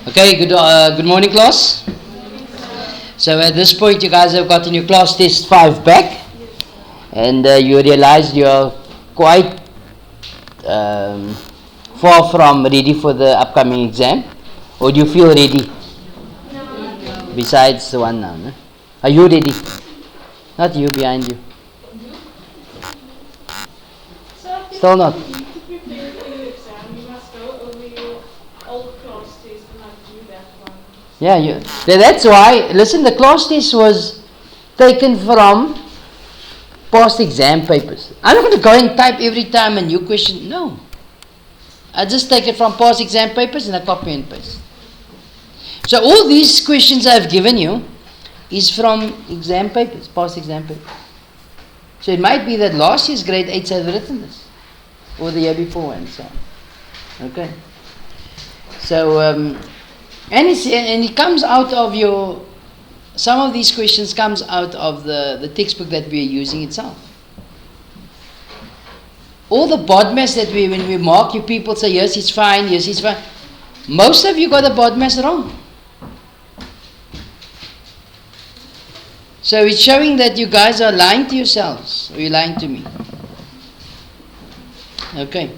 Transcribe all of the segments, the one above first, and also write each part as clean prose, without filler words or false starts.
Okay, good morning, class. So at this point, you guys have gotten your class test 5 back, and you realize you're quite far from ready for the upcoming exam. Or do you feel ready? No. Besides the one now, no? Are you ready? Not you, behind you. Still not. To prepare for your exam, you must go over your old class test and not do that one. Yeah, that's why, listen, the class test was taken from past exam papers. I'm not going to go and type every time a new question. No. I just take it from past exam papers and I copy and paste. So all these questions I've given you is from exam papers, past exam papers. So it might be that last year's grade 8s have written this, or the year before and so on. Okay. So, and it comes out of your, some of these questions comes out of the textbook that we are using itself. All the Bodmas that when we mark, you people say, yes, it's fine, yes, it's fine. Most of you got the Bodmas wrong. So it's showing that you guys are lying to yourselves, or you're lying to me. Okay.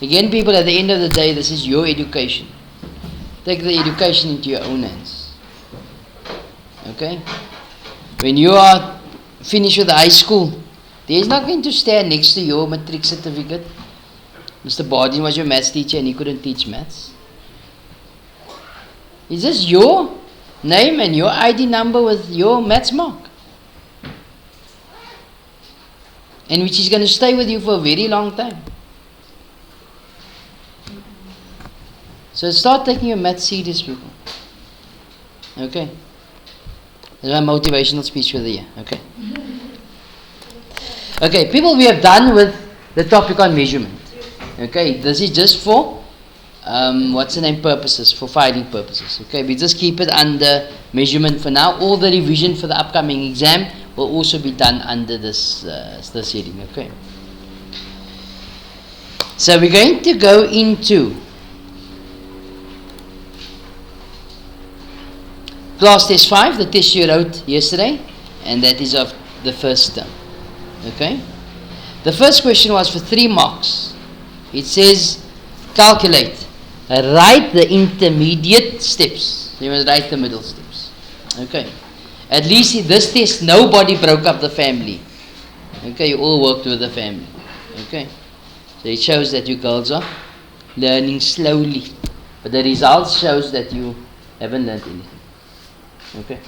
Again, people, at the end of the day, this is your education. Take the education into your own hands. Okay? When you are finished with high school, there is not going to stand next to your matric certificate. Mr. Bodmas was your maths teacher and he couldn't teach maths. It's just your name and your ID number with your maths mark. And which is going to stay with you for a very long time. So start taking your maths serious, people. Okay? That's my motivational speech for the year. Okay? Okay, people, we have done with the topic on measurement. Okay, this is just for purposes, for filing purposes. Okay, we just keep it under measurement for now. All the revision for the upcoming exam will also be done under this heading. Okay. So we're going to go into class test 5, the test you wrote yesterday, and that is of the first term. Okay? The first question was for 3 marks. It says, calculate. Write the intermediate steps. You must write the middle steps. Okay? At least in this test, nobody broke up the family. Okay? You all worked with the family. Okay? So it shows that you girls are learning slowly. But the results shows that you haven't learned anything. Okay?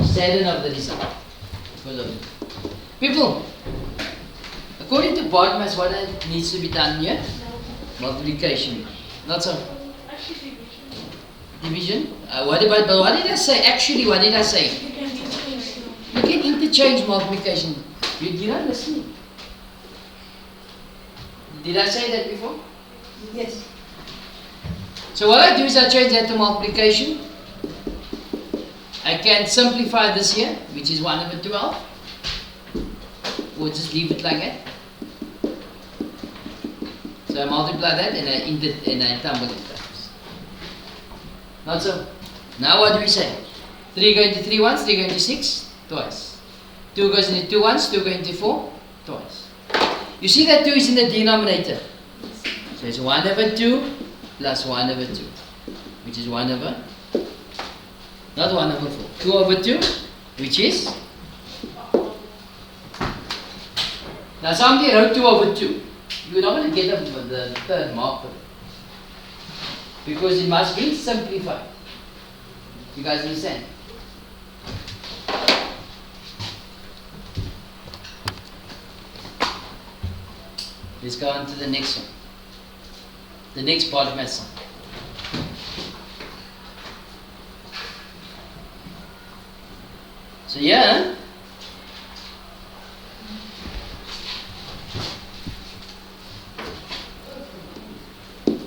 Saddened of the result. People, according to Bodmas, what needs to be done here? Multiplication. Not so. Division. What did I say? Actually, what did I say? You can interchange multiplication. You're not listening. Did I say that before? Yes. So what I do is I change that to multiplication. I can simplify this here, which is 1 over 12. Or just leave it like that. So I multiply that and I tumble it times. Not so. Now what do we say? 3 going to 3 once, 3 going to 6, twice. 2 goes into 2 once, 2 going to 4, twice. You see that 2 is in the denominator. So it's 1 over 2 plus 1 over 2. Which is 1 over, not 1 over 4. 2 over 2, which is? Now somebody wrote 2 over 2. You're not going to get the third mark for it. Because it must be simplified. You guys understand? Let's go on to the next one. The next part of my song. So yeah.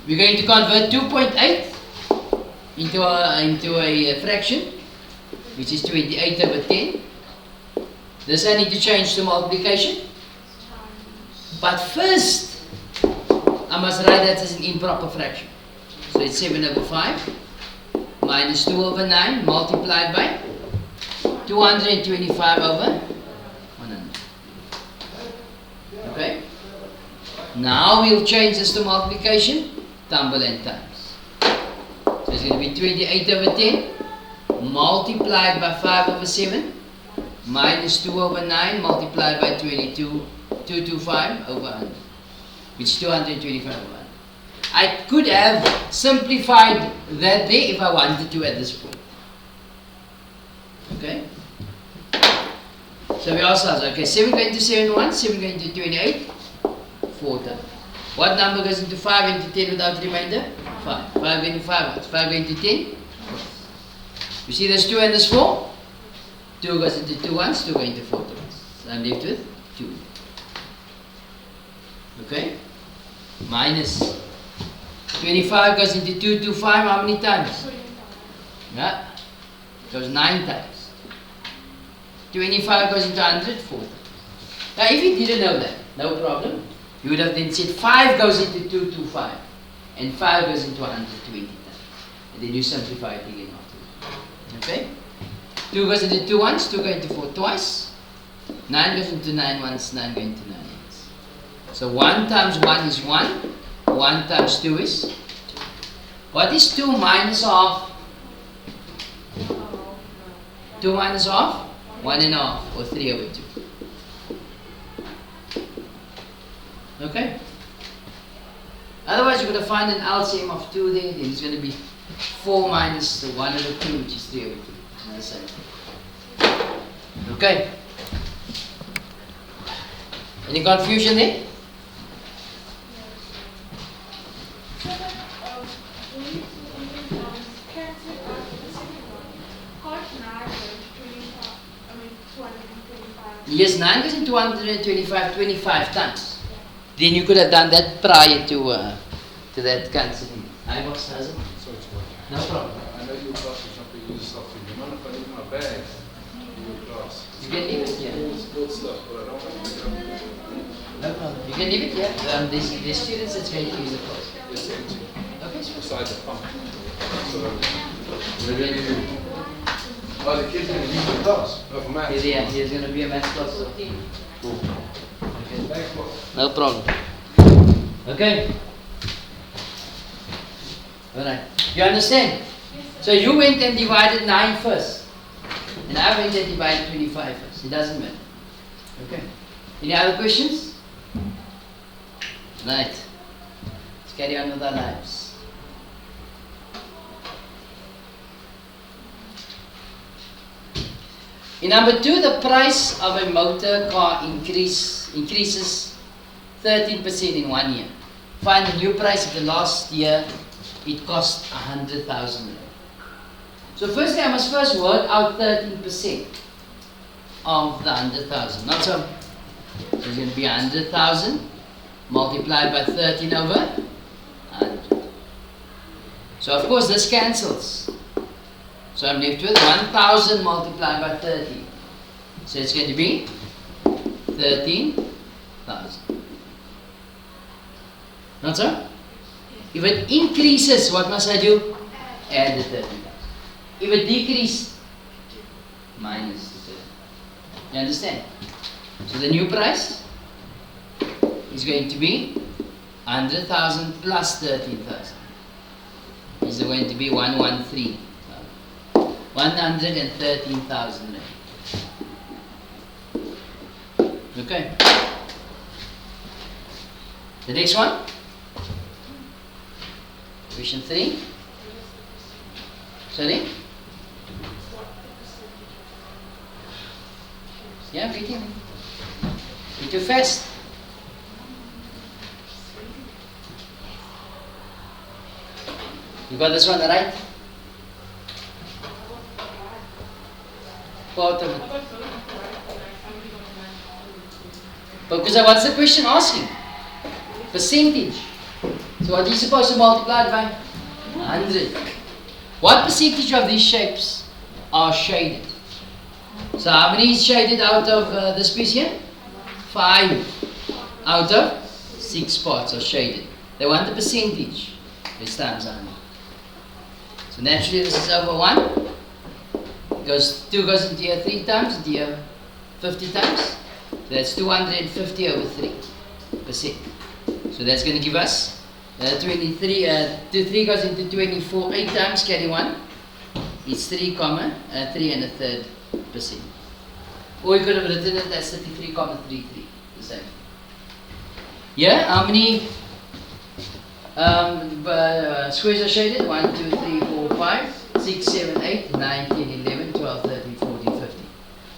We're going to convert 2.8 into a fraction, which is 28 over 10. This I need to change to multiplication. But first, I must write that as an improper fraction. So it's 7 over 5 minus 2 over 9 multiplied by 225 over 100. Okay? Now we'll change this to multiplication, tumble and times. So it's going to be 28 over 10 multiplied by 5 over 7 minus 2 over 9 multiplied by 225 over 100, which is 225 over 100. I could have simplified that there if I wanted to at this point. Okay? So we ask ourselves, okay, 7 going to 7 once, 7 going to 28, 4 times. What number goes into 5 into 10 without remainder? 5. 5 going to 5 once. 5 going to 10? You see there's 2 and there's 4? 2 goes into 2 once, 2 going to 4 once. So I'm left with 2. Okay? Minus 25 goes into 225 how many times? Yeah? It goes 9 times. 25 goes into 100, 4 times. Now if you didn't know that, no problem. You would have then said 5 goes into 225 and 5 goes into 120 times. And then you simplify it again afterwards. Okay? 2 goes into 2 once, 2 goes into 4 twice. 9 goes into 9 once, 9 goes into 9 once. So 1 times 1 is 1. 1 times 2 is 2. What is 2 minus half? 2 minus half? 1 and a half, or 3 over 2. Okay? Otherwise you're going to find an LCM of 2 there, then it's going to be 4 minus the 1 over 2, which is 3 over 2. Which is the same thing. Okay? Any confusion there? Yes, 9 goes in 225, 25 times. Then you could have done that prior to that cancelling. I was hasn't. No problem. I know your class is not going to use stuff in. You mind if I leave my bag in your class? You can leave it, yeah. It's good stuff, but I don't want to pick up. No problem. You can leave it, yeah. There's students that's going to use the class. It's empty. Okay, sure. Beside the pump. So, maybe. Oh, the kids going to use the class? Oh, for maths? Yeah, there's going to be a math class. So. Cool. Okay. Thanks, boss. No problem. Okay. Alright. You understand? So you went and divided 9 first. And I went and divided 25 first. It doesn't matter. Okay. Any other questions? Right. Let's carry on with our lives. In number 2, the price of a motor car increases 13% in 1 year. Find the new price of the last year. It cost 100,000. So firstly, I must first work out 13% of the 100,000. Not so. It's going to be 100,000 multiplied by 13 over 100. So of course this cancels. So I'm left with 1,000 multiplied by 13. So it's going to be 13,000. Not so? If it increases, what must I do? Add the 13,000. If it decreases, minus the 13,000. You understand? So the new price is going to be 100,000 plus 13,000. Is going to be 113,000. 113,000. Okay. The next one. Question 3. Sorry? Yeah, reading. You're too fast. You got this one right? Part of it. Because what's the question asking? Percentage. So what are you supposed to multiply it by? 100. What percentage of these shapes are shaded? So how many is shaded out of this piece here? 5 out of 6 parts are shaded. They want the percentage. It's times 100. So naturally this is over 1. 2 goes into here 3 times, into here 50 times. So that's 250 over 3%. So that's going to give us 23, 3 goes into 24, 8 times, carry 1. It's 3 and a third percent. Or you could have written it as 33,33, the same. Yeah, how many squares are shaded? 1, 2, 3, 4, 5, 6, 7, 8, 9, 10, 11, 12, 13, 14, 15.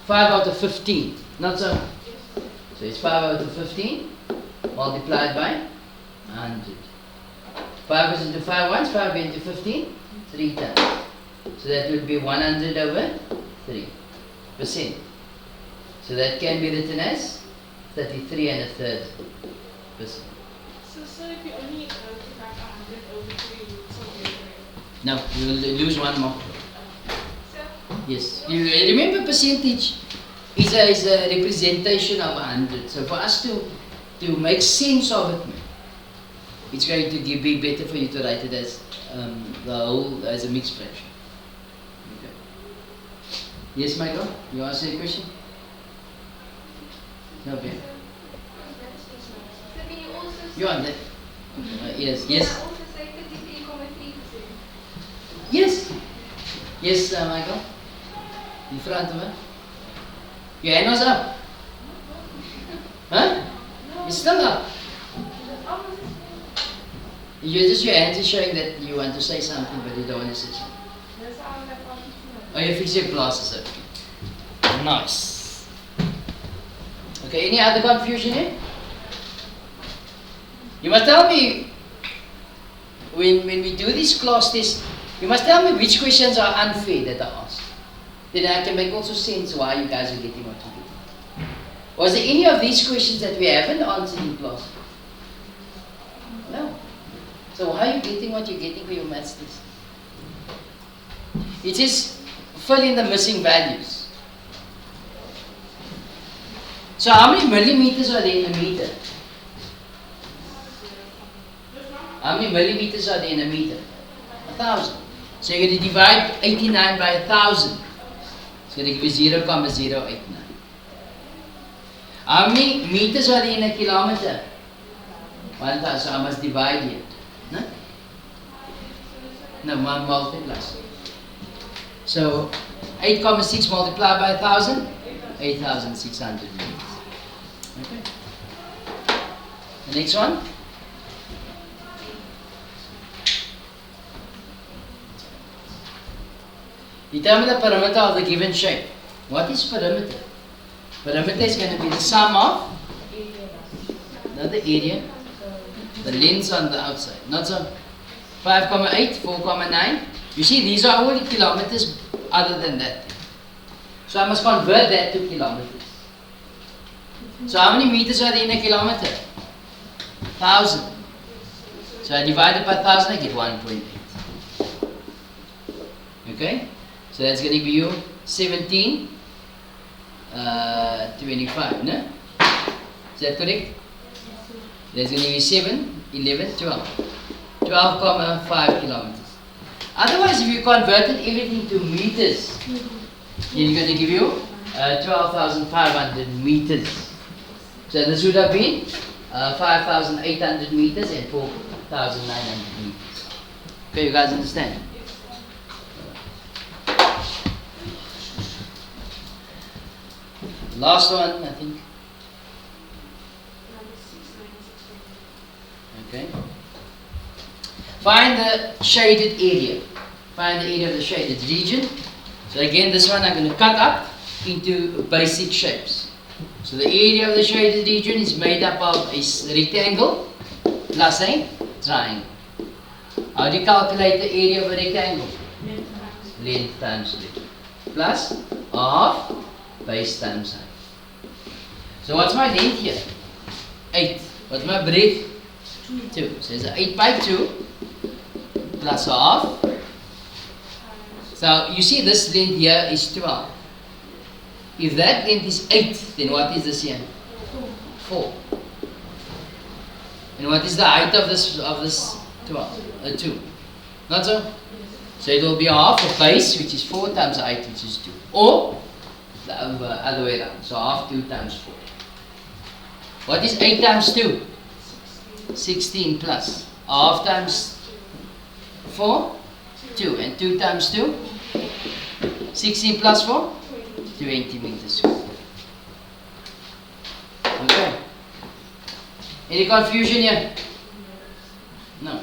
5 out of 15. Not so. So it's 5 out of 15 multiplied by 100. 5 goes into 5 once, 5 goes into 15, 3 times. So that would be 100 over 3%. So that can be written as 33 and a third percent. So if you only take back 100 over 3, you will still get it. No, you will lose one more. So, Yes. You remember percentage is a representation of 100. So for us to make sense of it, it's going to be better for you to write it as the whole as a mixed fraction. Okay. Yes, Michael? You answer the question? Okay. So can you also You want that? Yes. Can I Yes. also say 33,3%? Yes. Yes, Michael. In front of her. Your hand was up. Huh? It's still up. Your hands is showing that you want to say something, but you don't want to say something. that's how I got to Oh, you fix your glasses up. Nice. Okay, any other confusion here? You must tell me, when we do these class tests, you must tell me which questions are unfair that I asked. Then I can make also sense why you guys are getting what you get. Was there any of these questions that we haven't answered in class? No. So why are you getting what you're getting for your maths test? It is fill in the missing values. So how many millimeters are there in a meter? How many millimeters are there in a meter? 1,000. So you're going to divide 89 by 1,000. It's going to give you 0,089. How many meters are there in a kilometer? 1,000. So I must divide here. No? No, one multiply. So 8,6 multiplied by 1,000? 8,600 meters. Okay. The next one? Determine the perimeter of the given shape. What is perimeter? Perimeter is going to be the sum of, not the area, the lengths on the outside. Not so 5,8, 4,9. You see, these are all the kilometers other than that. So I must convert that to kilometers. So how many meters are there in a kilometer? 1,000. So I divide it by 1,000, I get 1.8. Okay? So that's going to give you 17, 25, no? Is that correct? That's going to be 7, 11, 12. 12,5 kilometers. Otherwise, if you converted everything to meters, then you're going to give you 12,500 meters. So this would have been 5,800 meters and 4,900 meters. Okay, you guys understand? Last one, I think. Okay. Find the shaded area. Find the area of the shaded region. So again, this one I'm going to cut up into basic shapes. So the area of the shaded region is made up of a rectangle plus a triangle. How do you calculate the area of a rectangle? Length times width. Plus a half base times height. So what's my length here? 8. What's my breadth? 2. So it's 8 by 2 plus a half. So you see this length here is 12. If that length is 8, then what is this here? 4. And what is the height of this 2. Not so? So it will be half a base, which is 4 times 8, which is 2. Or the other way around. So half 2 times 4. What is 8 times 2? 16 plus. Half times 4? 2. And 2 times 2? 16 plus 4? 20 meters squared. Okay. Any confusion here? No.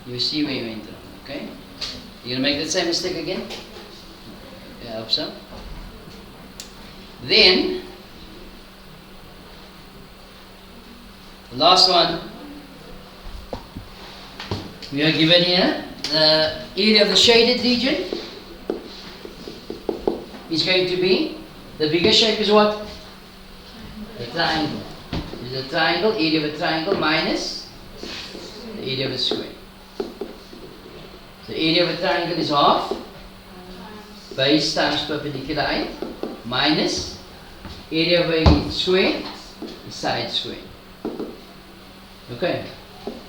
You see where you went wrong, okay? You're going to make the same mistake again? Okay, I hope so. Then, the last one, we are given here, the area of the shaded region is going to be, the bigger shape is what? A triangle. Is a triangle, area of a triangle minus the area of a square. The area of a triangle is half base times perpendicular height minus area of a square is side square. Okay,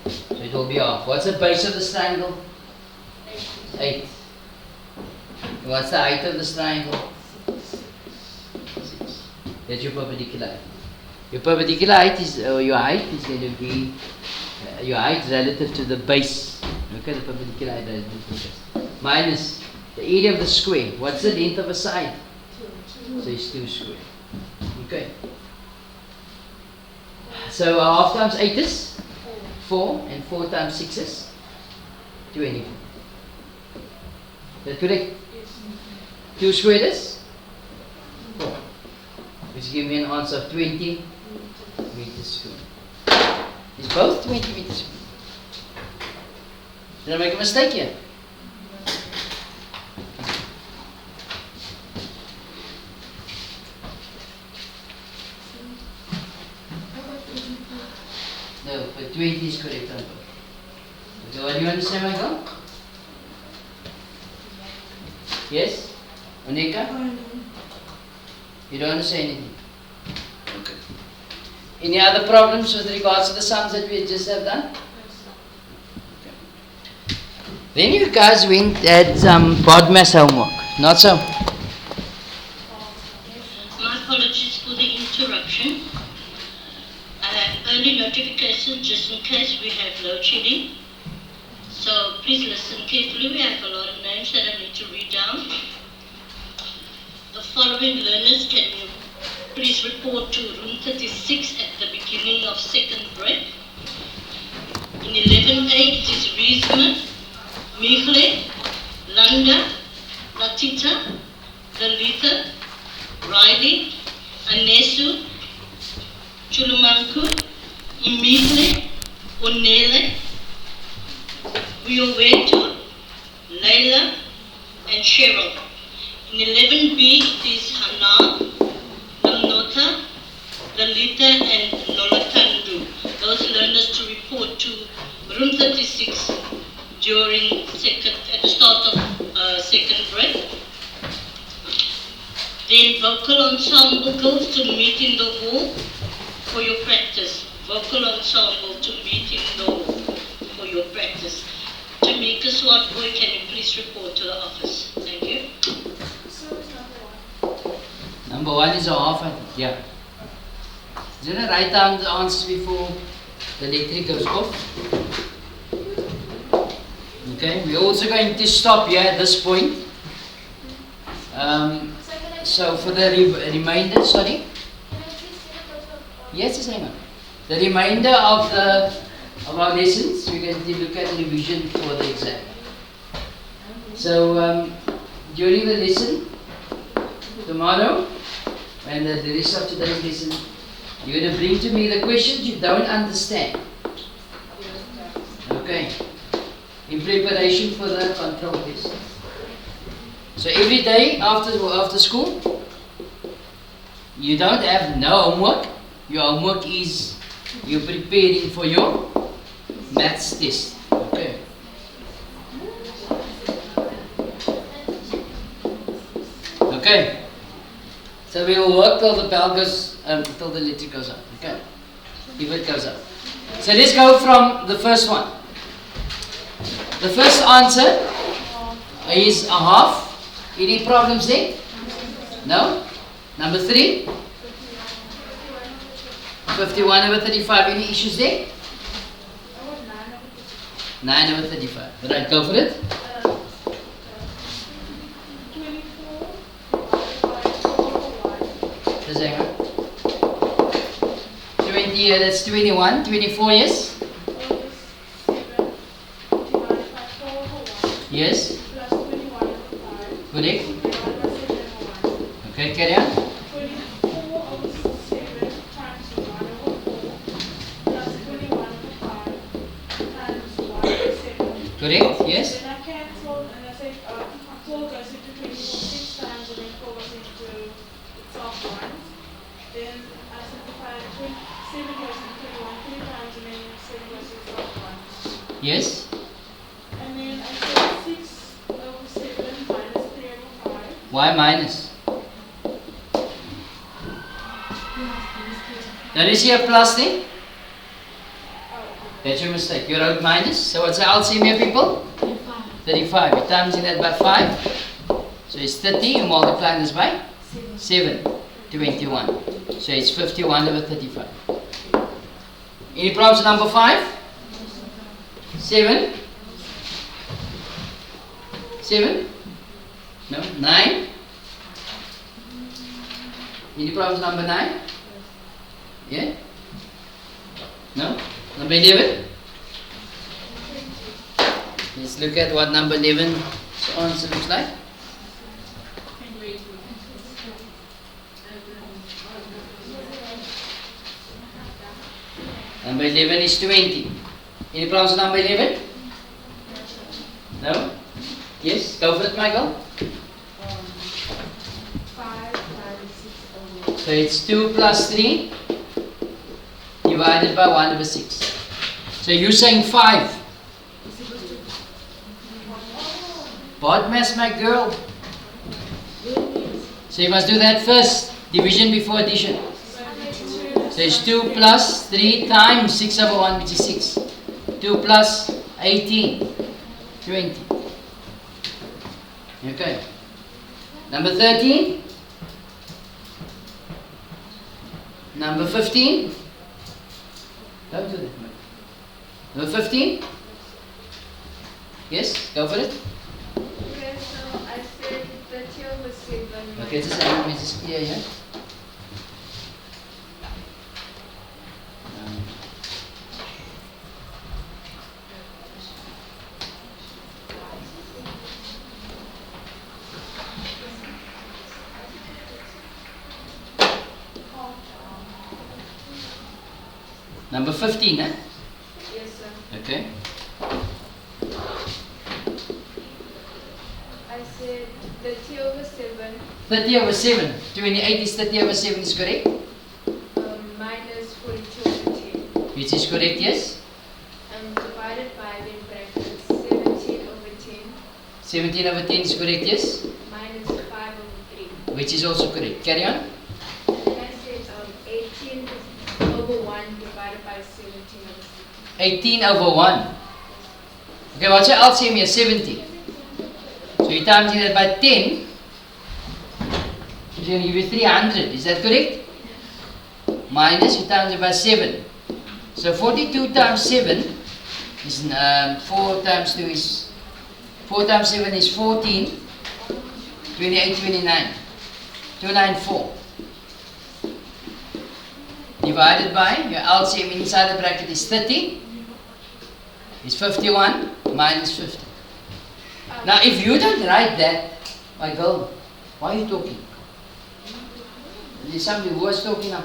so it will be half. What's the base of this triangle? 8. What's the height of this triangle? 6. That's your perpendicular height. Your perpendicular height is, your height is going to be your height relative to the base. Okay, the perpendicular height relative to the base. Minus the area of the square. What's the length of a side? 2. So it's 2 square. Okay. So half times 8 is 4, and 4 times 6 is 24. Is that correct? 2 squared is 4, which gives me an answer of 20 meters squared. It's both 20 meters squared. Did I make a mistake here? No, but 20 is correct on both. So, do you understand my goal? Yes? Onika? You don't understand anything? Okay. Any other problems with regards to the sums that we just have done? Okay. Then you guys went at some Bodmas homework, not so? My apologies for the interruption. I have early notification just in case we have load shedding. So please listen carefully. We have a lot of names that I need to read down. The following learners, can you please report to room 36 at the beginning of second break? In 11A it is Riesman, Michle, Landa, Latita, Dalita, Riley, Anesu, Chulumanku, Imile, Onele, Wiowetu, Layla, and Cheryl. In 11B it is Hana, Lamnota, Lalita, and Nolatandu. Those learners to report to room 36 during at the start of second break. Then vocal ensemble girls to meet in the hall for your practice. Vocal ensemble to meet in the hall for your practice. Tamika Swart Boy, can you please report to the office? Thank you. Number 1 is a half, I think. Yeah. Is it write down the answers before the electric goes off? Okay, we're also going to stop here at this point. So for the remainder, sorry? Yes, yes, hang on. The remainder of our lessons, we're going to look at revision for the exam. So during the lesson, tomorrow, and the rest of today's lesson, you're going to bring to me the questions you don't understand. Okay. In preparation for the control test. So every day after school, you don't have no homework. Your homework is you're preparing for your maths test. Okay. Okay. So we will work till the bell goes, till the letter goes up. Okay. If it goes up. So let's go from the first one. The first answer is a half. Any problems there? No? Number 3? 51 over 35. Any issues there? 9 over 35. Right, go for it. 20, that's 21. 24, yes? Yes? Correct. Okay, carry on. 24 over 7 times 1 over 4 plus 21 over 5 times 1 over 7. Correct, yes? Then I cancelled and I said 4 goes into 24 6 times and then 4 goes into itself once. Then I simplified 7 goes into 21 3 times and then 7 goes into itself once. Yes? And then I said 6 over 7 minus 3 over 5. Why minus? Now is here plus thing? That's your mistake. You wrote minus. So what's the LCM here, people? 35. You times that by 5. So it's 30. You multiply this by 7. 21. So it's 51 over 35. Any problems with number 5? 7? 7? No? 9? Any problems with number 9? Yeah? No? Number 11? Let's look at what number 11's answer looks like. Number 11 is 20. Any problems with number 11? No? Yes? Go for it, Michael. 5 times 6 over So it's 2 plus 3 divided by 1 over 6. So you're saying 5. Bodmas, my girl. So you must do that first. Division before addition. So it's 2 plus 3 times 6 over 1, which is 6. 2 plus 18. 20. Okay. Number 13. Number 15. Don't do that. Number 15. Yes, go for it. Okay, so I said 30 over 7 Okay, just let me just clear here. Number 15, eh? Yes, sir. Okay. I said 30 over 7 30 over 7. 28 is 30 over 7 is correct? minus 42 over 10. Which is correct, yes? Divided by in brackets 17 over 10 17 over 10 is correct, yes? minus 5 over 3. Which is also correct. Carry on. And then I said 18 over 1 divided by 17 over 6. 18 over 1. Okay, what's your LCM here? 70. So you times that by 10. It's going to give you 300. Is that correct? Minus, you times it by 7. So 42 times 7 is 4 times 2 is 4 times 7 is 14. 28, 29. 294. Divided by your LCM inside the bracket is 30. Is 51 minus 50. Now if you don't write that, my girl, why are you talking? There's somebody who was talking now.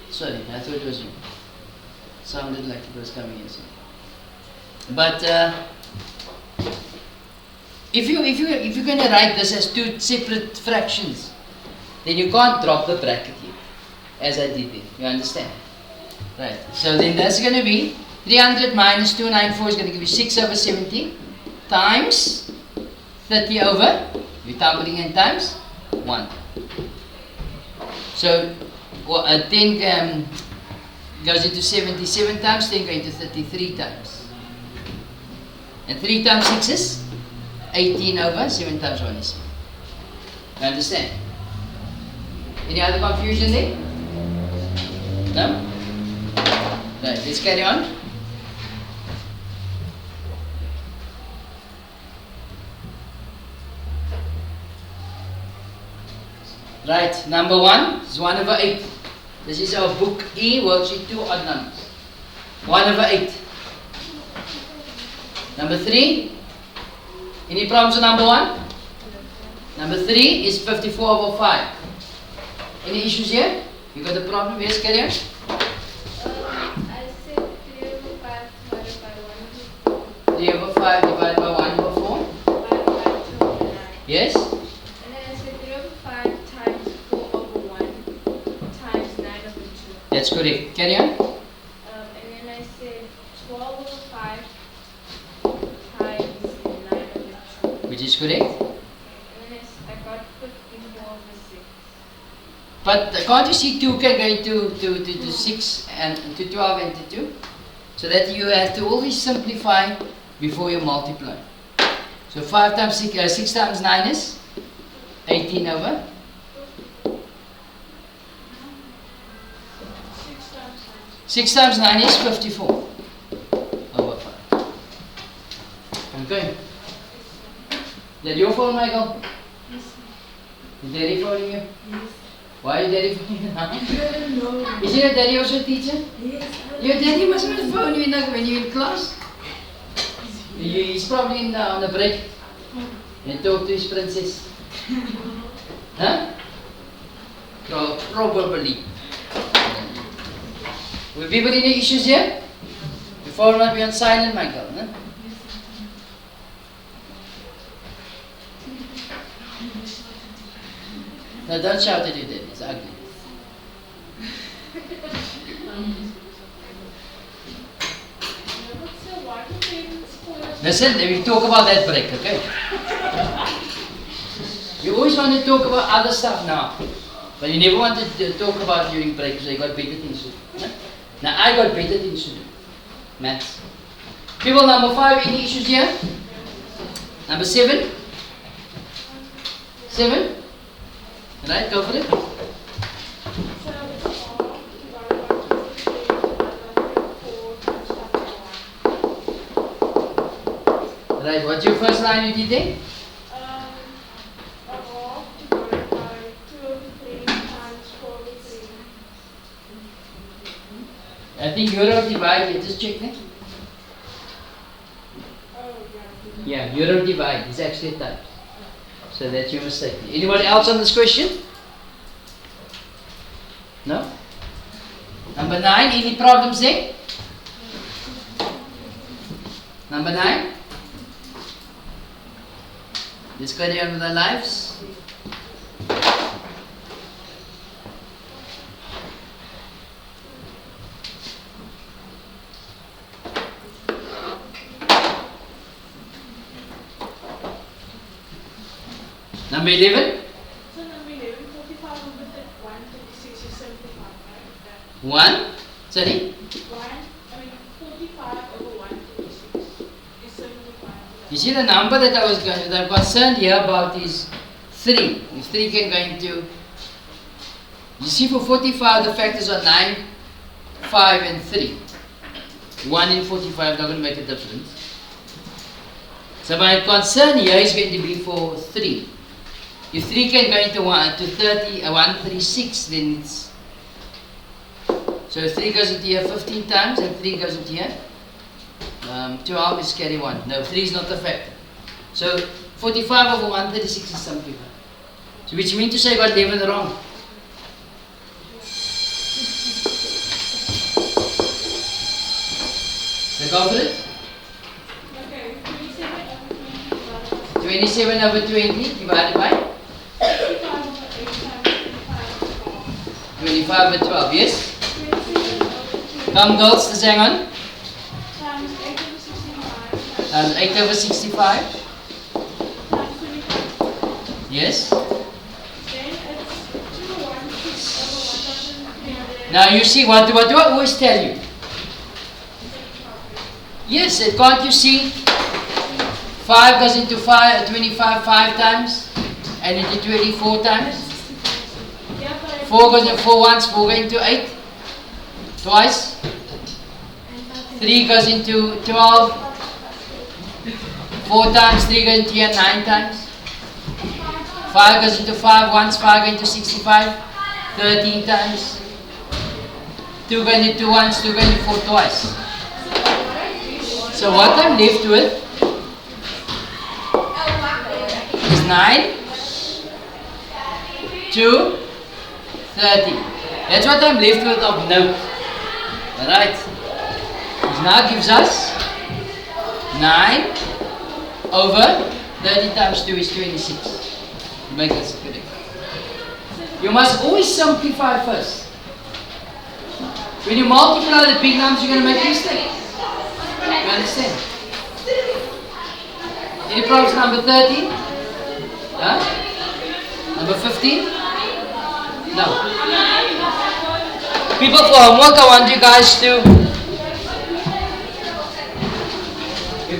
Sorry, I thought it was you. Sounded like it was coming in. But if you're going to write this as two separate fractions, then you can't drop the bracket here, as I did it. You understand? Right. So then that's going to be 300 minus 294 is going to give you 6 over 70 times 30 over, you're tumbling in times 1. So, well, 10 goes into 77 times, 10 goes into 33 times. And 3 times 6 is 18 over 7 times 1 is 7. You understand? Any other confusion there? No? Right, let's carry on. Right, number 1 is 1 over 8. This is our book E, worksheet 2, odd numbers. 1 over 8. Number 3. Any problems with number 1? Number 3 is 54 over 5. Any issues here? You got a problem? Yes, carry on. I said 3 over 5 divided by 1 over 4. 3 over 5 divided by 1 over 4. Divided by 2 over 9. Yes? And then I said 3 over 5 times 4 over 1 times 9 over 2. That's correct. Carry on. And then I said 12 over 5 times 9 over 2. Which is correct. And then I got 54 over 6. But can't you see 2 can go into 6 and to 12 and to 2? So that you have to always simplify before you multiply. So 5 times 6, 6 times 9 is 18 over 6 times 9 is 54 over 5. Okay. Is that your phone, Michael? Is Daddy phoning you? Yes. Why is Daddy phoning you? I don't know. Is your daddy also a teacher? Yes. Your daddy must not phone you when you're in class. He's probably on a break and talk to his princess. Huh? Probably. Will people any issues here? Your phone might be on silent, Michael. Huh? No, don't shout at your daddy. It's ugly. Listen, we talk about that break, okay? You always want to talk about other stuff now. But you never want to talk about during break because you got better things to do. Now I got better things to do. Maths. People, number 5, any issues here? Number 7? 7? Right, go for it. Right, what's your first line you did there? Divided by 2 over 3 times 4 over 3. I think euro divide, you just check that. Oh, Yeah, yeah. euro divide is actually a type. So that's your mistake. Anybody else on this question? No? Number 9, any problems there? Number 9? Let's carry on with our lives. Number 11? So number 11, 45 over 136 is 75, right? 1? Sorry? 45 over 136 is 75. You see the number that I'm concerned here about is 3. If 3 can go into... You see for 45 the factors are 9, 5 and 3. 1 in 45 is not going to make a difference. So my concern here is going to be for 3. If 3 can go into 136, then it's... So 3 goes into here 15 times and 3 goes into here. 12 is carry 1. No, 3 is not a factor. So 45 over 136 is simplified. So which means to say I got 11 wrong. So go for it. Okay, 27 over 20 divided by 27 over 20 divided by 65 over 8 times 25 over 12. Yes? 27 over 2 Come girls, let's hang on. times 8 over 65 8 over 65. times 25. Yes? Then it's 216 Now you see, what do I always tell you? Yes, can't you see? 5 goes into 25 5 times, and into 24 times. 4 goes into 4 once, 4 goes into 8 twice. 3 goes into 12 4 times, 3 goes into 9 times. 5 goes into 5 once, 5 goes into 65 13 times. 2 goes into 2 once, 2 goes into 4 twice. So what I'm left with is 9 to 30. That's what I'm left with of note. Alright. Which now gives us 9 over 30 times 2 is 26. Make this correct. You must always simplify first. When you multiply the big numbers, you're going to make a mistake. You understand? Any problems? Number 13? Huh? Number 15? No. People, for homework, I want you guys to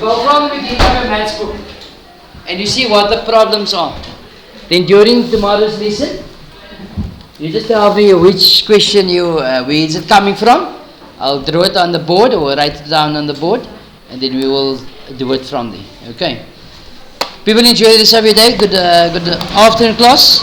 go from the beginning of your maths book and you see what the problems are. Then during tomorrow's lesson, you just tell me which question where is it coming from. I'll draw it on the board or write it down on the board, and then we will do it from there. Okay. People, enjoy the rest of your day. Good afternoon, class.